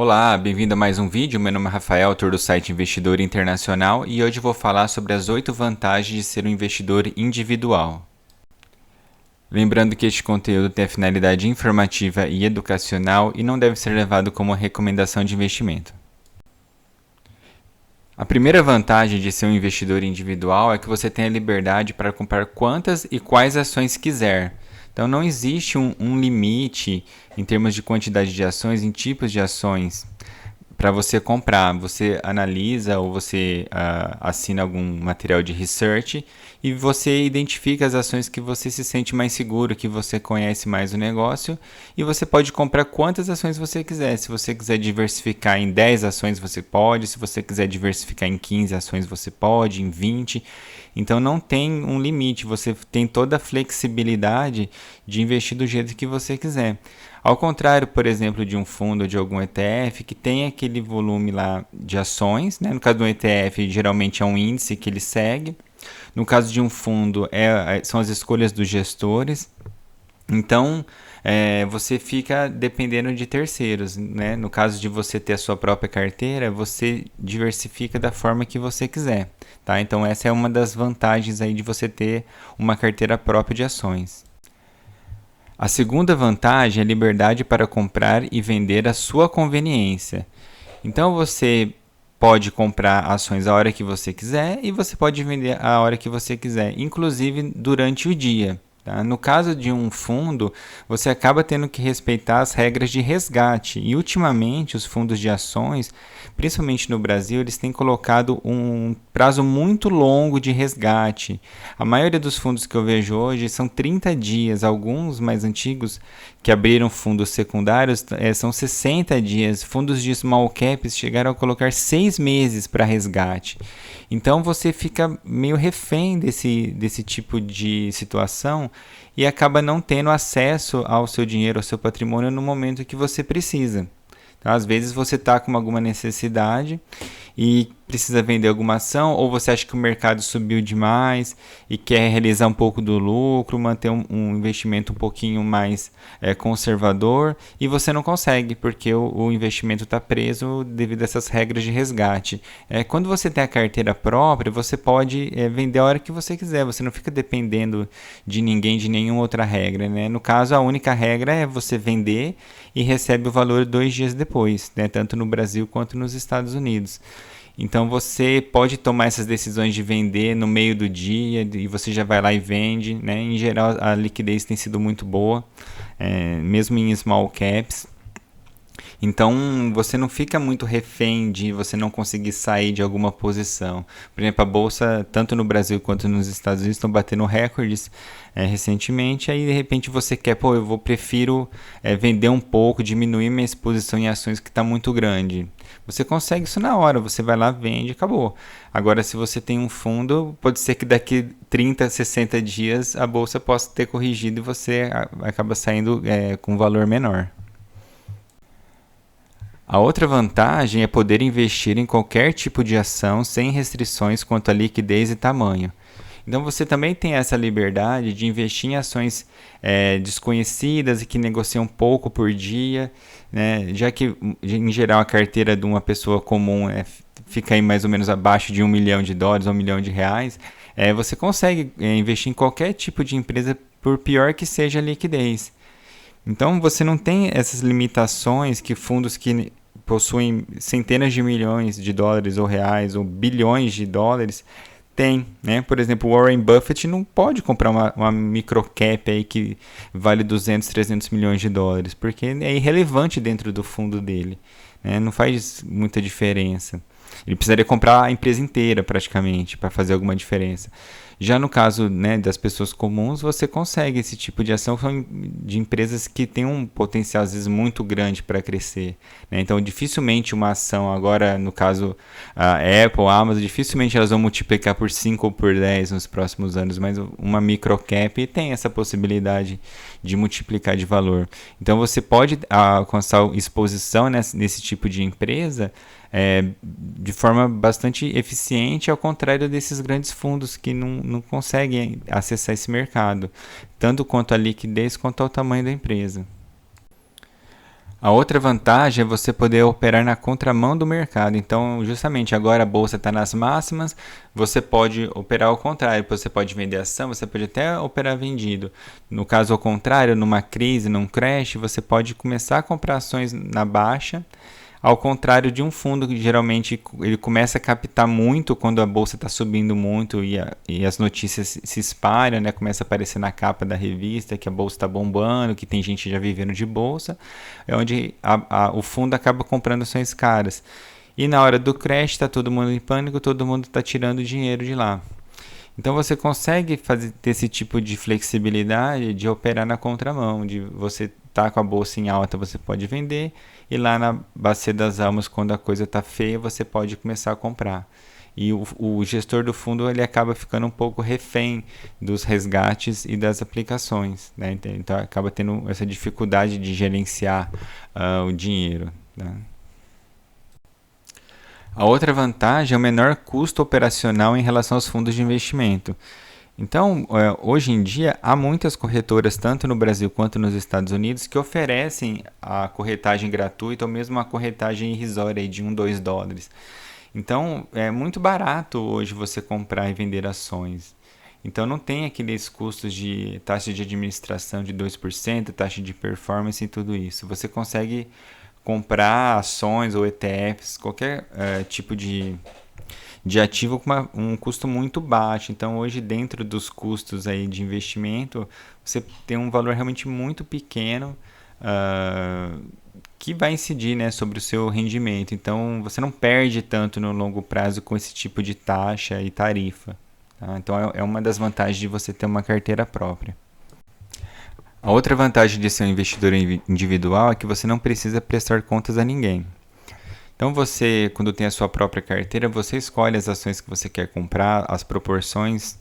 Olá, bem-vindo a mais um vídeo. Meu nome é Rafael, autor do site Investidor Internacional, e hoje vou falar sobre as 8 vantagens de ser um investidor individual. Lembrando que este conteúdo tem a finalidade informativa e educacional e não deve ser levado como recomendação de investimento. A primeira vantagem de ser um investidor individual é que você tem a liberdade para comprar quantas e quais ações quiser. Então não existe um limite em termos de quantidade de ações, em tipos de ações para você comprar. Você analisa ou você assina algum material de research e você identifica as ações que você se sente mais seguro, que você conhece mais o negócio, e você pode comprar quantas ações você quiser. Se você quiser diversificar em 10 ações, você pode. Se você quiser diversificar em 15 ações, você pode, em 20. Então não tem um limite, você tem toda a flexibilidade de investir do jeito que você quiser. Ao contrário, por exemplo, de um fundo ou de algum ETF que tem aquele volume lá de ações, né? No caso do ETF, geralmente é um índice que ele segue. No caso de um fundo, são as escolhas dos gestores. Então, você fica dependendo de terceiros, né? No caso de você ter a sua própria carteira, você diversifica da forma que você quiser, tá? Então, essa é uma das vantagens aí de você ter uma carteira própria de ações. A segunda vantagem é a liberdade para comprar e vender à sua conveniência. Então, você pode comprar ações a hora que você quiser e você pode vender a hora que você quiser, inclusive durante o dia. Tá? No caso de um fundo, você acaba tendo que respeitar as regras de resgate. E ultimamente, os fundos de ações, principalmente no Brasil, eles têm colocado um prazo muito longo de resgate. A maioria dos fundos que eu vejo hoje são 30 dias. Alguns mais antigos que abriram fundos secundários são 60 dias. Fundos de small caps chegaram a colocar 6 meses para resgate. Então você fica meio refém desse tipo de situação e acaba não tendo acesso ao seu dinheiro, ao seu patrimônio no momento que você precisa. Então, às vezes você está com alguma necessidade e precisa vender alguma ação, ou você acha que o mercado subiu demais e quer realizar um pouco do lucro, manter um investimento um pouquinho mais conservador, e você não consegue, porque o investimento está preso devido a essas regras de resgate. Quando você tem a carteira própria, você pode vender a hora que você quiser, você não fica dependendo de ninguém, de nenhuma outra regra, né? No caso, a única regra é você vender e recebe o valor 2 dias depois, né? Tanto no Brasil quanto nos Estados Unidos. Então você pode tomar essas decisões de vender no meio do dia e você já vai lá e vende, né? Em geral, a liquidez tem sido muito boa, mesmo em small caps. Então você não fica muito refém de você não conseguir sair de alguma posição. Por exemplo, a bolsa, tanto no Brasil quanto nos Estados Unidos, estão batendo recordes recentemente. Aí de repente você quer, prefiro vender um pouco, diminuir minha exposição em ações que está muito grande. Você consegue isso na hora, você vai lá, vende e acabou. Agora, se você tem um fundo, pode ser que daqui 30, 60 dias a bolsa possa ter corrigido e você acaba saindo com um valor menor. A outra vantagem é poder investir em qualquer tipo de ação sem restrições quanto a liquidez e tamanho. Então você também tem essa liberdade de investir em ações desconhecidas e que negociam pouco por dia, né? Já que em geral a carteira de uma pessoa comum fica aí mais ou menos abaixo de $1 milhão, $1 milhão, você consegue investir em qualquer tipo de empresa, por pior que seja a liquidez. Então você não tem essas limitações que fundos que possuem centenas de milhões de dólares ou reais ou bilhões de dólares têm, né? Por exemplo, Warren Buffett não pode comprar uma microcap aí que vale 200, 300 milhões de dólares, porque é irrelevante dentro do fundo dele, né? Não faz muita diferença. Ele precisaria comprar a empresa inteira praticamente para fazer alguma diferença. Já no caso, né, das pessoas comuns, você consegue esse tipo de ação de empresas que têm um potencial às vezes muito grande para crescer, né? Então dificilmente uma ação, agora no caso a Apple, a Amazon, dificilmente elas vão multiplicar por 5 ou por 10 nos próximos anos, mas uma microcap tem essa possibilidade de multiplicar de valor. Então você pode alcançar exposição nesse tipo de empresa de forma bastante eficiente, ao contrário desses grandes fundos que não conseguem acessar esse mercado, tanto quanto a liquidez quanto ao tamanho da empresa. A outra vantagem é você poder operar na contramão do mercado. Então, justamente agora a bolsa está nas máximas, você pode operar ao contrário. Você pode vender ação, você pode até operar vendido. No caso ao contrário, numa crise, num crash, você pode começar a comprar ações na baixa. Ao contrário de um fundo que geralmente ele começa a captar muito quando a bolsa está subindo muito e as notícias se espalham, né? Começa a aparecer na capa da revista que a bolsa está bombando, que tem gente já vivendo de bolsa, é onde o fundo acaba comprando ações caras. E na hora do crash está todo mundo em pânico, todo mundo está tirando dinheiro de lá. Então você consegue ter esse tipo de flexibilidade de operar na contramão, de você estar com a bolsa em alta, você pode vender, e lá na bacia das almas, quando a coisa está feia, você pode começar a comprar. E o gestor do fundo ele acaba ficando um pouco refém dos resgates e das aplicações, né? Então acaba tendo essa dificuldade de gerenciar o dinheiro, né? A outra vantagem é o menor custo operacional em relação aos fundos de investimento. Então, hoje em dia, há muitas corretoras, tanto no Brasil quanto nos Estados Unidos, que oferecem a corretagem gratuita ou mesmo a corretagem irrisória de $1, $2. Então, é muito barato hoje você comprar e vender ações. Então, não tem aqueles custos de taxa de administração de 2%, taxa de performance e tudo isso. Você consegue comprar ações ou ETFs, qualquer tipo de ativo com um custo muito baixo. Então, hoje, dentro dos custos aí de investimento, você tem um valor realmente muito pequeno que vai incidir, né, sobre o seu rendimento. Então, você não perde tanto no longo prazo com esse tipo de taxa e tarifa. Tá? Então, é uma das vantagens de você ter uma carteira própria. A outra vantagem de ser um investidor individual é que você não precisa prestar contas a ninguém. Então você, quando tem a sua própria carteira, você escolhe as ações que você quer comprar, as proporções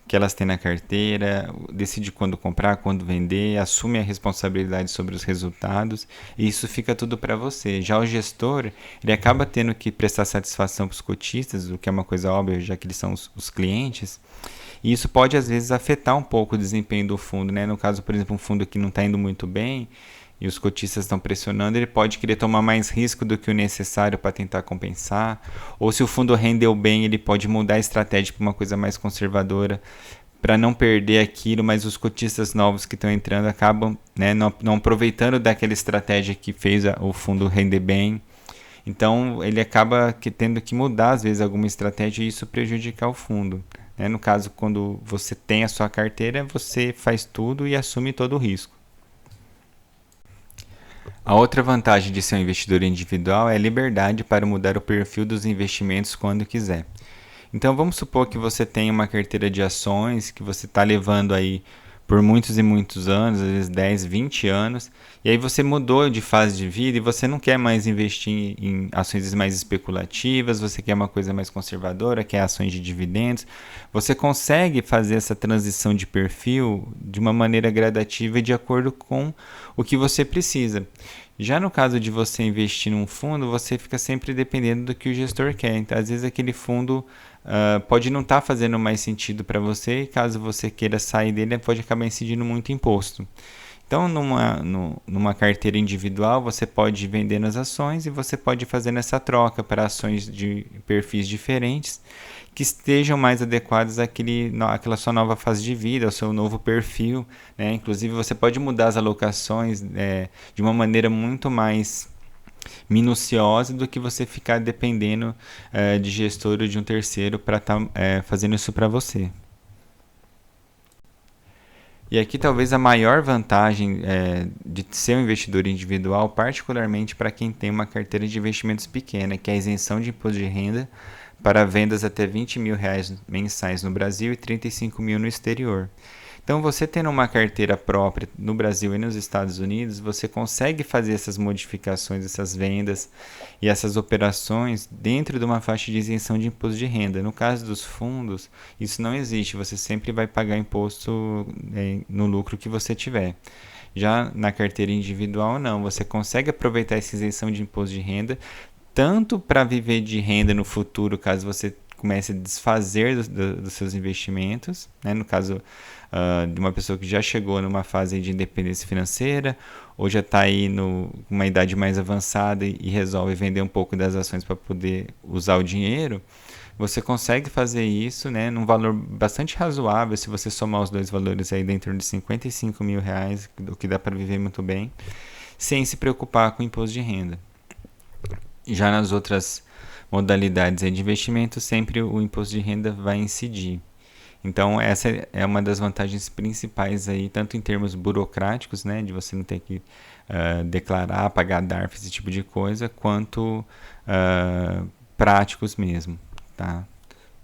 que elas têm na carteira, decide quando comprar, quando vender, assume a responsabilidade sobre os resultados e isso fica tudo para você. Já o gestor, ele acaba tendo que prestar satisfação para os cotistas, o que é uma coisa óbvia, já que eles são os clientes. E isso pode, às vezes, afetar um pouco o desempenho do fundo, né? No caso, por exemplo, um fundo que não está indo muito bem e os cotistas estão pressionando, ele pode querer tomar mais risco do que o necessário para tentar compensar. Ou se o fundo rendeu bem, ele pode mudar a estratégia para uma coisa mais conservadora para não perder aquilo, mas os cotistas novos que estão entrando acabam, né, não aproveitando daquela estratégia que fez o fundo render bem. Então, ele acaba tendo que mudar, às vezes, alguma estratégia e isso prejudicar o fundo. No caso, quando você tem a sua carteira, você faz tudo e assume todo o risco. A outra vantagem de ser um investidor individual é a liberdade para mudar o perfil dos investimentos quando quiser. Então vamos supor que você tem uma carteira de ações que você está levando aí por muitos e muitos anos, às vezes 10, 20 anos, e aí você mudou de fase de vida e você não quer mais investir em ações mais especulativas, você quer uma coisa mais conservadora, quer ações de dividendos. Você consegue fazer essa transição de perfil de uma maneira gradativa e de acordo com o que você precisa. Já no caso de você investir num fundo, você fica sempre dependendo do que o gestor quer. Então, às vezes aquele fundo pode não estar fazendo mais sentido para você e caso você queira sair dele, pode acabar incidindo muito imposto. Então, numa carteira individual, você pode ir vendendo as ações e você pode ir fazendo essa troca para ações de perfis diferentes que estejam mais adequadas àquela sua nova fase de vida, ao seu novo perfil, né? Inclusive, você pode mudar as alocações de uma maneira muito mais minuciosa do que você ficar dependendo de gestor ou de um terceiro para estar fazendo isso para você. E aqui talvez a maior vantagem de ser um investidor individual, particularmente para quem tem uma carteira de investimentos pequena, que é a isenção de imposto de renda para vendas até R$20 mil mensais no Brasil e 35 mil no exterior. Então, você tendo uma carteira própria no Brasil e nos Estados Unidos, você consegue fazer essas modificações, essas vendas e essas operações dentro de uma faixa de isenção de imposto de renda. No caso dos fundos, isso não existe, você sempre vai pagar imposto no lucro que você tiver. Já na carteira individual, não, você consegue aproveitar essa isenção de imposto de renda tanto para viver de renda no futuro, caso você comece a desfazer dos seus investimentos, né? No caso de uma pessoa que já chegou numa fase de independência financeira ou já está aí numa idade mais avançada e resolve vender um pouco das ações para poder usar o dinheiro, você consegue fazer isso, né, num valor bastante razoável, se você somar os dois valores aí dentro de 55 mil reais, o que dá para viver muito bem, sem se preocupar com o imposto de renda. Já nas outras modalidades de investimento, sempre o imposto de renda vai incidir. Então, essa é uma das vantagens principais aí, tanto em termos burocráticos, né, de você não ter que declarar, pagar DARF, esse tipo de coisa, quanto práticos mesmo, tá?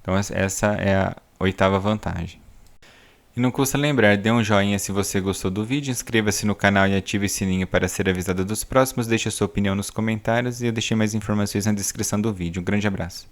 Então, essa é a 8ª vantagem. E não custa lembrar, dê um joinha se você gostou do vídeo, inscreva-se no canal e ative o sininho para ser avisado dos próximos, deixe a sua opinião nos comentários e eu deixei mais informações na descrição do vídeo. Um grande abraço.